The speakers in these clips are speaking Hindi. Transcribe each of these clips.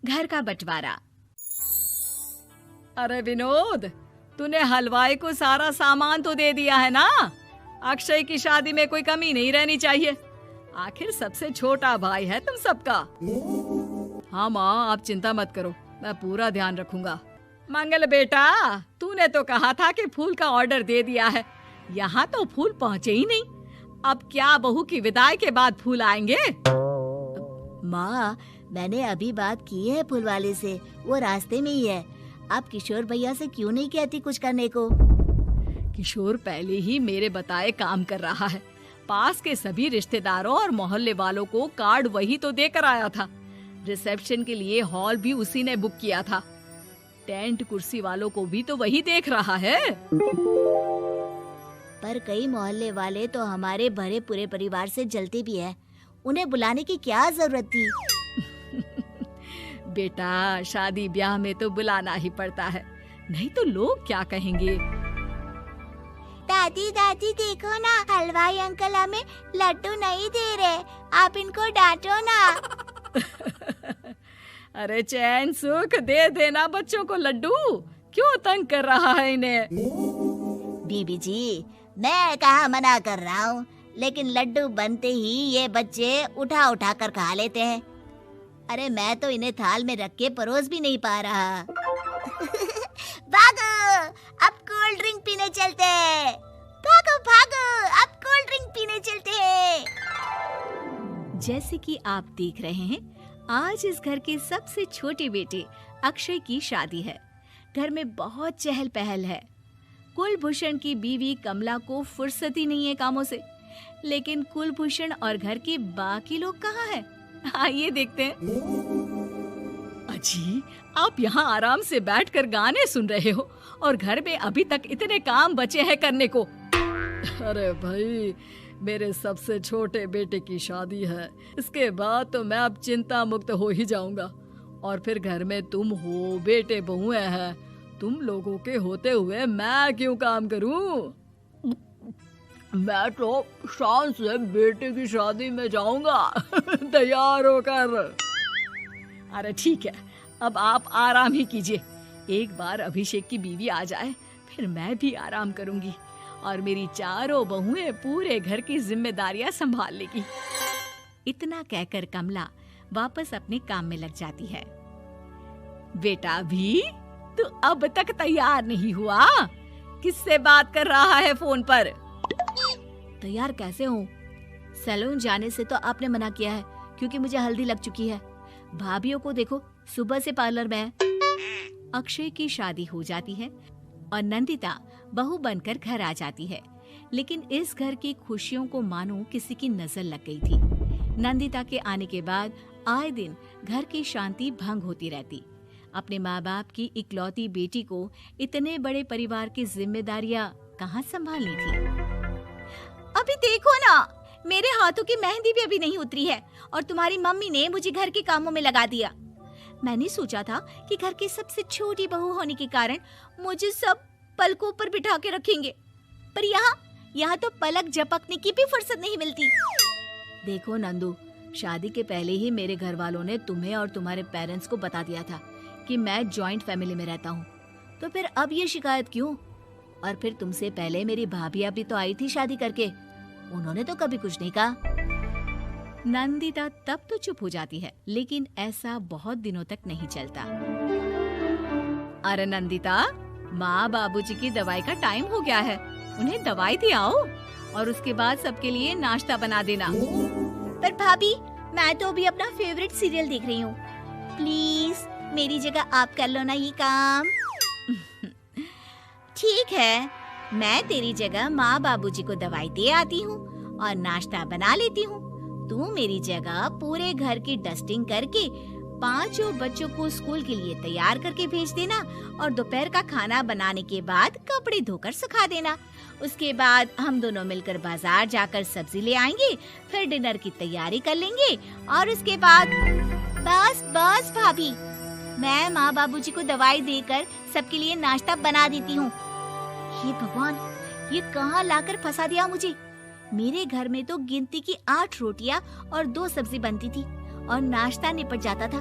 घर का बंटवारा। अरे विनोद, तूने हलवाई को सारा सामान तो दे दिया है ना? अक्षय की शादी में कोई कमी नहीं रहनी चाहिए। आखिर सबसे छोटा भाई है तुम सबका। हाँ माँ, आप चिंता मत करो, मैं पूरा ध्यान रखूंगा। मंगल बेटा, तूने तो कहा था कि फूल का ऑर्डर दे दिया है, यहाँ तो फूल पहुँचे ही नहीं। अब क्या बहू की विदाई के बाद फूल आएंगे? माँ, मैंने अभी बात की है फूल वाले से, वो रास्ते में ही है। आप किशोर भैया से क्यों नहीं कहती कुछ करने को? किशोर पहले ही मेरे बताए काम कर रहा है। पास के सभी रिश्तेदारों और मोहल्ले वालों को कार्ड वही तो देकर आया था। रिसेप्शन के लिए हॉल भी उसी ने बुक किया था। टेंट कुर्सी वालों को भी तो वही देख रहा है। पर कई मोहल्ले वाले तो हमारे भरे पूरे परिवार से जलते भी हैं। उन्हें बुलाने की क्या जरूरत थी? बेटा, शादी ब्याह में तो बुलाना ही पड़ता है, नहीं तो लोग क्या कहेंगे। दादी दादी देखो ना, हलवाई अंकल हमें लड्डू नहीं दे रहे, आप इनको डांटो ना। अरे चैन सुख दे देना बच्चों को लड्डू, क्यों तंग कर रहा है इन्हें? बीबी जी, मैं कहाँ मना कर रहा हूँ, लेकिन लड्डू बनते ही ये बच्चे उठा उठा कर खा लेते हैं। अरे मैं तो इन्हें थाल में रख के परोस भी नहीं पा रहा। भागो, अब कोल्ड ड्रिंक पीने चलते हैं। भागो भागो, अब कोल्ड ड्रिंक पीने चलते हैं। जैसे कि आप देख रहे हैं, आज इस घर के सबसे छोटे बेटे अक्षय की शादी है। घर में बहुत चहल पहल है। कुलभूषण की बीवी कमला को फुर्सत ही नहीं है कामों से, लेकिन कुलभूषण और घर के बाकी लोग कहाँ हैं? आइए देखते हैं। अजी, आप यहाँ आराम से बैठकर गाने सुन रहे हो और घर में अभी तक इतने काम बचे हैं करने को। अरे भाई, मेरे सबसे छोटे बेटे की शादी है, इसके बाद तो मैं अब चिंता मुक्त हो ही जाऊंगा। और फिर घर में तुम हो, बेटे बहुएं हैं, तुम लोगों के होते हुए मैं क्यों काम करूं? मैं तो शान से बेटे की शादी में जाऊंगा तैयार होकर। अरे ठीक है, अब आप आराम ही कीजिए। एक बार अभिषेक की बीवी आ जाए, फिर मैं भी आराम करूंगी और मेरी चारों बहुएं पूरे घर की जिम्मेदारियां संभाल लेगी। इतना कहकर कमला वापस अपने काम में लग जाती है। बेटा भी, तू अब तक तैयार नहीं हुआ? किससे बात कर रहा है फोन पर? तैयार कैसे हूँ? सैलून जाने से तो आपने मना किया है, क्योंकि मुझे हल्दी लग चुकी है। भाभीयों को देखो, सुबह से पार्लर में है। अक्षय की शादी हो जाती है और नंदिता बहू बनकर घर आ जाती है, लेकिन इस घर की खुशियों को मानो किसी की नजर लग गई थी। नंदिता के आने के बाद आए दिन घर की शांति भंग होती रहती। अपने माँ बाप की इकलौती बेटी को इतने बड़े परिवार की जिम्मेदारियां कहाँ संभालनी थी? अभी देखो ना, मेरे हाथों की मेहंदी भी अभी नहीं उतरी है और तुम्हारी मम्मी ने मुझे घर के कामों में लगा दिया। मैंने सोचा था कि घर की सबसे छोटी बहू होने के कारण मुझे सब पलकों पर बिठा के रखेंगे, पर यहाँ तो पलक झपकने की भी फुर्सत नहीं मिलती। देखो नंदू, शादी के पहले ही मेरे घर वालों ने तुम्हें और तुम्हारे पेरेंट्स को बता दिया था कि मैं जॉइंट फैमिली में रहता हूँ, तो फिर अब ये शिकायत क्यों? और फिर तुमसे पहले मेरी भाभी भी तो आई थी शादी करके, उन्होंने तो कभी कुछ नहीं कहा। नंदिता तब तो चुप हो जाती है, लेकिन ऐसा बहुत दिनों तक नहीं चलता। अरे नंदिता, माँ बाबूजी की दवाई का टाइम हो गया है, उन्हें दवाई दिलाओ और उसके बाद सबके लिए नाश्ता बना देना। पर भाभी, मैं तो अभी अपना फेवरेट सीरियल देख रही हूँ। प्लीज मेरी जगह आप कर लो ना ये काम। ठीक है, मैं तेरी जगह माँ बाबूजी को दवाई दे आती हूँ और नाश्ता बना लेती हूँ। तू मेरी जगह पूरे घर की डस्टिंग करके 5 बच्चों को स्कूल के लिए तैयार करके भेज देना और दोपहर का खाना बनाने के बाद कपड़े धोकर सुखा देना। उसके बाद हम दोनों मिलकर बाजार जाकर सब्जी ले आएंगे, फिर डिनर की तैयारी कर लेंगे और उसके बाद बस भाभी, मैं माँ बाबूजी को दवाई देकर सबके लिए नाश्ता बना देती हूँ। हे भगवान, ये कहाँ लाकर फंसा दिया मुझे। मेरे घर में तो गिनती की 8 रोटियां और 2 सब्जी बनती थी और नाश्ता निपट जाता था,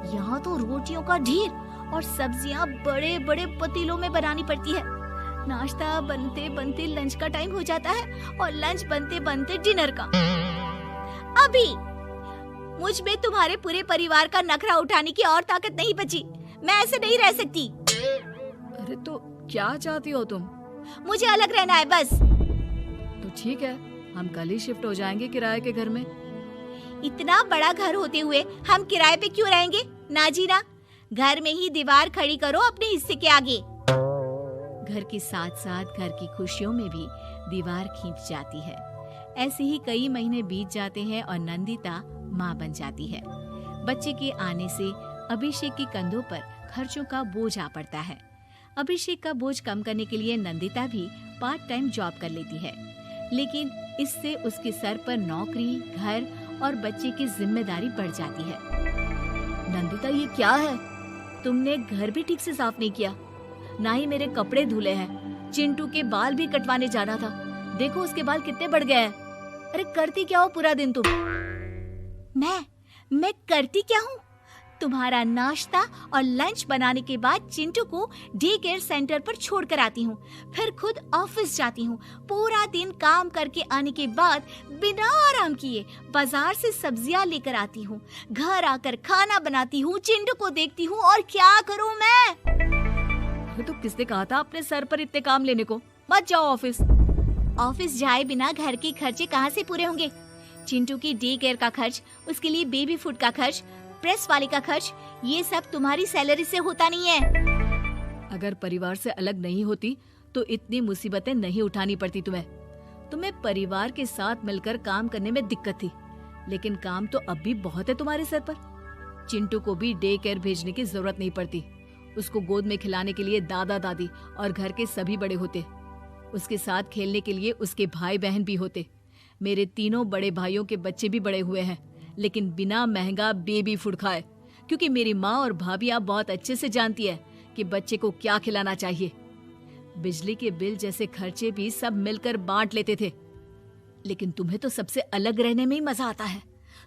यहाँ तो रोटियों का ढेर और सब्जियाँ बड़े बड़े पतीलों में बनानी पड़ती है। नाश्ता बनते बनते लंच का टाइम हो जाता है और लंच बनते बनते डिनर का। अभी मुझ में तुम्हारे पूरे परिवार का नखरा उठाने की और ताकत नहीं बची। मैं ऐसे नहीं रह सकती। अरे तो क्या चाहती हो तुम? मुझे अलग रहना है बस। तो ठीक है, हम कल ही शिफ्ट हो जाएंगे किराए के घर में। इतना बड़ा घर होते हुए हम किराए पे क्यों रहेंगे? ना जी ना, घर में ही दीवार खड़ी करो अपने हिस्से के आगे। घर के साथ साथ घर की खुशियों में भी दीवार खींच जाती है। ऐसे ही कई महीने बीत जाते हैं और नंदिता माँ बन जाती है। बच्चे के आने से अभिषेक के कंधों पर खर्चों का बोझ आ पड़ता है। अभिषेक का बोझ कम करने के लिए नंदिता भी पार्ट टाइम जॉब कर लेती है, लेकिन इससे उसके सर पर नौकरी, घर और बच्चे की जिम्मेदारी बढ़ जाती है। नंदिता, ये क्या है? तुमने घर भी ठीक से साफ नहीं किया, ना ही मेरे कपड़े धुले हैं। चिंटू के बाल भी कटवाने जाना था, देखो उसके बाल कितने बढ़ गए हैं। अरे करती क्या हो पूरा दिन तुम? मैं करती क्या हूँ? तुम्हारा नाश्ता और लंच बनाने के बाद चिंटू को डे केयर सेंटर पर छोड़ कर आती हूँ, फिर खुद ऑफिस जाती हूँ। पूरा दिन काम करके आने के बाद बिना आराम किए बाजार से सब्जियाँ लेकर आती हूँ, घर आकर खाना बनाती हूँ, चिंटू को देखती हूँ और क्या करूँ मैं? तो किसने कहा था अपने सर पर इतने काम लेने को? मत जाओ ऑफिस। ऑफिस जाए बिना घर के खर्चे कहाँ से पूरे होंगे? चिंटू की डे केयर का खर्च, उसके लिए बेबी फूड का खर्च, प्रेस वाले का खर्च, ये सब तुम्हारी सैलरी से होता नहीं है। अगर परिवार से अलग नहीं होती तो इतनी मुसीबतें नहीं उठानी पड़ती तुम्हें परिवार के साथ मिलकर काम करने में दिक्कत थी, लेकिन काम तो अब भी बहुत है तुम्हारे सर पर। चिंटू को भी डे केयर भेजने की जरूरत नहीं पड़ती। उसको गोद में खिलाने के लिए दादा दादी और घर के सभी बड़े होते। उसके साथ खेलने के लिए उसके भाई बहन भी होते। मेरे तीनों बड़े भाइयों के बच्चे भी बड़े हुए हैं, लेकिन बिना महंगा बेबी फूड खाए, क्योंकि मेरी माँ और भाभियाँ बहुत अच्छे से जानती है कि बच्चे को क्या खिलाना चाहिए। बिजली के बिल जैसे खर्चे भी सब मिलकर बांट लेते थे, लेकिन तुम्हें तो सबसे अलग रहने में ही मजा आता है,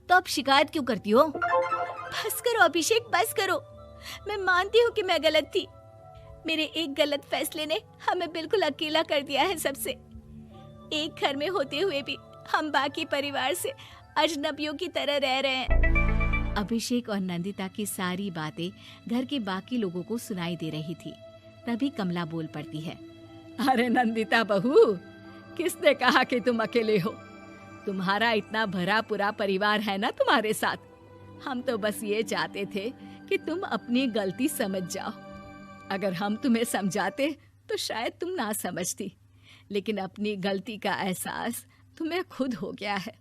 तो अब शिकायत क्यों करती हो? बस करो अभिषेक, बस करो। मैं मानती हूँ कि मैं गलत थी। मेरे एक गलत फैसले ने हमें बिल्कुल अकेला कर दिया है सबसे। एक घर में होते हुए भी हम बाकी परिवार से अजनबियों की तरह रह रहे हैं। अभिषेक और नंदिता की सारी बातें घर के बाकी लोगों को सुनाई दे रही थी। तभी कमला बोल पड़ती है। अरे नंदिता बहू, किसने कहा कि तुम अकेले हो? तुम्हारा इतना भरा पूरा परिवार है ना तुम्हारे साथ। हम तो बस ये चाहते थे कि तुम अपनी गलती समझ जाओ। अगर हम तुम्हें समझाते तो शायद तुम ना समझती, लेकिन अपनी गलती का एहसास तुम्हें खुद हो गया है,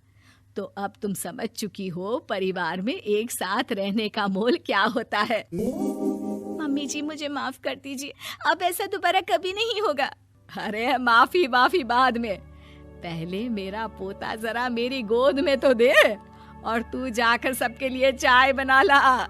तो अब तुम समझ चुकी हो परिवार में एक साथ रहने का मोल क्या होता है। मम्मी जी, मुझे माफ कर दीजिए, अब ऐसा दोबारा कभी नहीं होगा। अरे माफी बाद में, पहले मेरा पोता जरा मेरी गोद में तो दे, और तू जाकर सबके लिए चाय बना ला।